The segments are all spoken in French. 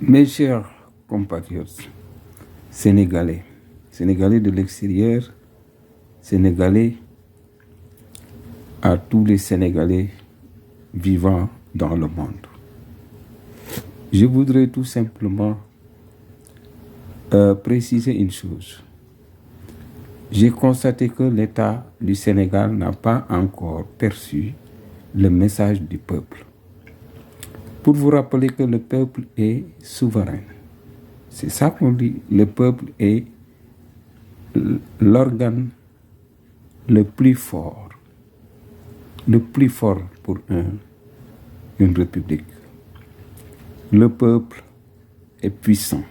Mes chers compatriotes, Sénégalais, Sénégalais de l'extérieur, Sénégalais, à tous les Sénégalais vivant dans le monde. Je voudrais tout simplement préciser une chose. J'ai constaté que l'État du Sénégal n'a pas encore perçu le message du peuple. Pour vous rappeler que le peuple est souverain. C'est ça qu'on dit. Le peuple est l'organe le plus fort pour une république. Le peuple est puissant,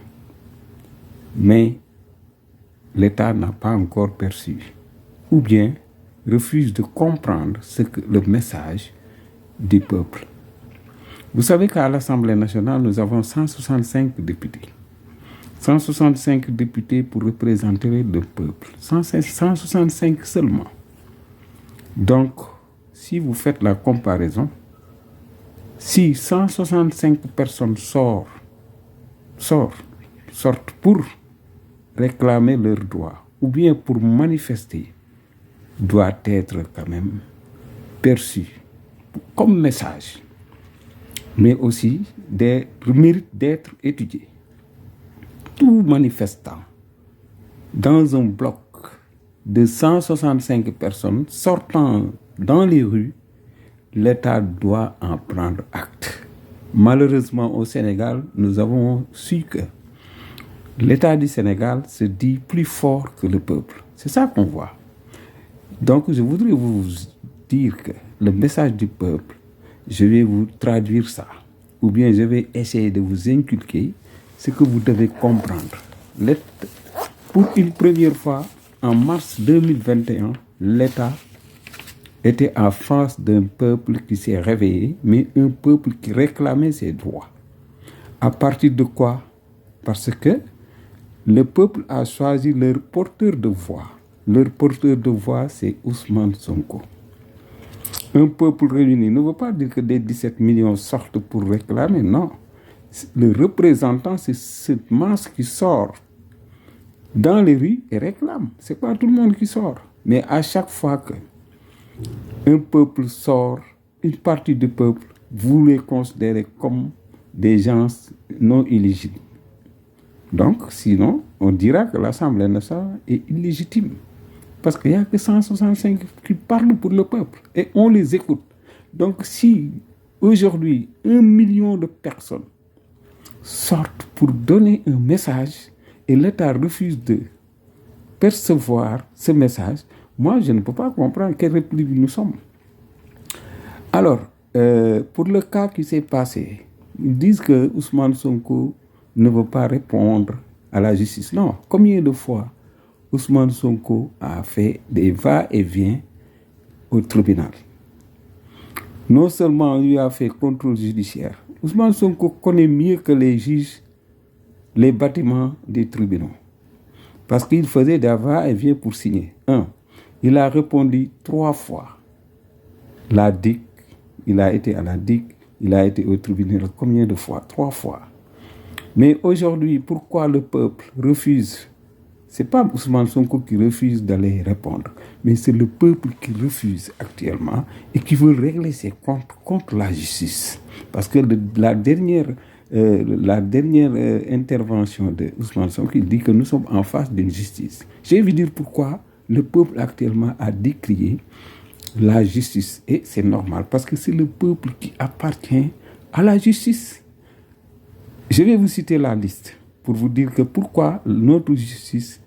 mais l'État n'a pas encore perçu, ou bien refuse de comprendre le message du peuple. Vous savez qu'à l'Assemblée nationale, nous avons 165 députés. 165 députés pour représenter le peuple. 165 seulement. Donc, si vous faites la comparaison, si 165 personnes sortent pour réclamer leurs droits ou bien pour manifester, doit être quand même perçu comme message, mais aussi mérite d'être étudié. Tout manifestant dans un bloc de 165 personnes sortant dans les rues, l'État doit en prendre acte. Malheureusement, au Sénégal, nous avons su que l'État du Sénégal se dit plus fort que le peuple. C'est ça qu'on voit. Donc, je voudrais vous dire que le message du peuple, je vais vous traduire ça. Ou bien je vais essayer de vous inculquer ce que vous devez comprendre. Pour une première fois, en mars 2021, l'État était en face d'un peuple qui s'est réveillé, mais un peuple qui réclamait ses droits. À partir de quoi? Parce que le peuple a choisi leur porteur de voix. Leur porteur de voix, c'est Ousmane Sonko. Un peuple réuni ne veut pas dire que des 17 millions sortent pour réclamer, non. Le représentant, c'est cette masse qui sort dans les rues et réclame. Ce n'est pas tout le monde qui sort. Mais à chaque fois qu'un peuple sort, une partie du peuple, vous les considérez comme des gens non éligibles. Donc, sinon, on dira que l'Assemblée nationale est illégitime. Parce qu'il n'y a que 165 qui parlent pour le peuple. Et on les écoute. Donc, si aujourd'hui, 1 million de personnes sortent pour donner un message et l'État refuse de percevoir ce message, moi, je ne peux pas comprendre quelle république nous sommes. Alors, pour le cas qui s'est passé, ils disent que Ousmane Sonko ne veut pas répondre à la justice. Non, combien de fois Ousmane Sonko a fait des va-et-vient au tribunal? Non seulement il a fait contrôle judiciaire, Ousmane Sonko connaît mieux que les juges les bâtiments des tribunaux. Parce qu'il faisait des va-et-vient pour signer. Il a répondu 3 fois. La DIC, il a été à la DIC, il a été au tribunal combien de fois? 3 fois. Mais aujourd'hui, pourquoi le peuple refuse? Ce n'est pas Ousmane Sonko qui refuse d'aller répondre, mais c'est le peuple qui refuse actuellement et qui veut régler ses comptes contre la justice. Parce que la dernière intervention de Ousmane Sonko, il dit que nous sommes en face d'une justice. Je vais vous dire pourquoi le peuple actuellement a décrié la justice. Et c'est normal, parce que c'est le peuple qui appartient à la justice. Je vais vous citer la liste pour vous dire que pourquoi notre justice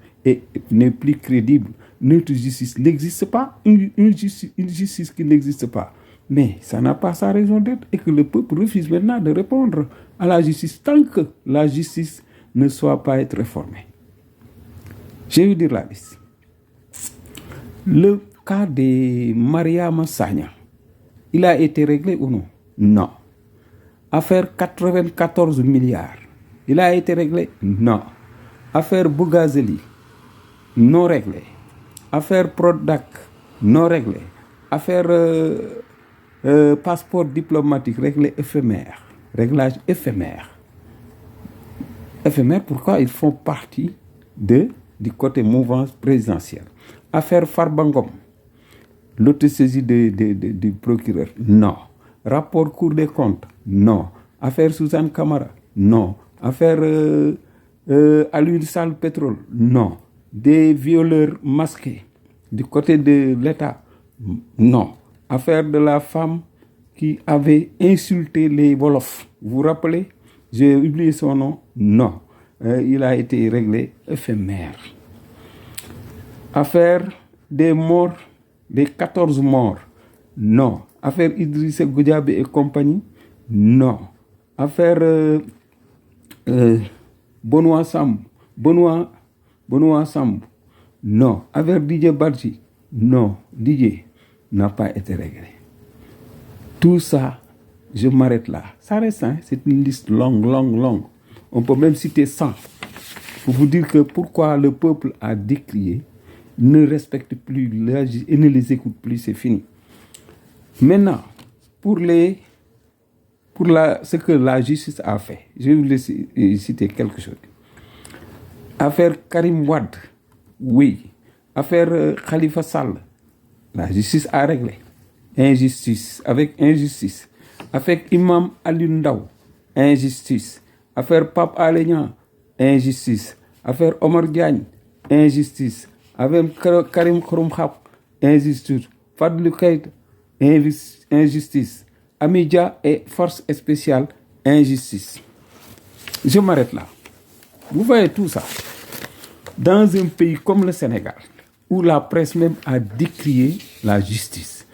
n'est plus crédible. Notre justice n'existe pas, une justice qui n'existe pas. Mais ça n'a pas sa raison d'être et que le peuple refuse maintenant de répondre à la justice tant que la justice ne soit pas être réformée. Je vais vous dire la liste. Le cas de Mariama Sagna, il a été réglé ou non? Non. Affaire 94 milliards, il a été réglé? Non. Affaire Bougazeli, non réglée. Affaire Prodac, non réglée. Affaire passeport diplomatique, réglé éphémère. Réglage éphémère. éphémères, pourquoi ils font partie du côté mouvance présidentielle. Affaire Farbangom, l'autosaisie du procureur, non. Rapport Cour des comptes, non. Affaire Suzanne Camara, non. Affaire à l'huile sale pétrole, non. Des violeurs masqués du côté de l'État, non. Affaire de la femme qui avait insulté les Wolofs, vous vous rappelez? J'ai oublié son nom, non. Il a été réglé éphémère. Affaire des morts, des 14 morts, non. Affaire Idrissa Goudiaby et compagnie, non. Affaire Benoît Sambou, Benoît Sambou, non. Affaire Didier Badji, non. Didier n'a pas été réglé. Tout ça, je m'arrête là. Ça reste, hein? C'est une liste longue. On peut même citer 100 pour vous dire que pourquoi le peuple a décrié, ne respecte plus et ne les écoute plus, c'est fini. Maintenant, ce que la justice a fait, je vais vous citer quelque chose. Affaire Karim Wade, oui. Affaire Khalifa Sall, la justice a réglé. Injustice, avec injustice. Affaire Imam Ali Ndaw, injustice. Affaire Pape Alé Niang, injustice. Affaire Omar Diagne, injustice. Avec Karim Xurum Xaq, injustice. Fadlou Keïta, injustice. Amidia et force spéciale, injustice. Je m'arrête là. Vous voyez tout ça. Dans un pays comme le Sénégal, où la presse même a décrié la justice.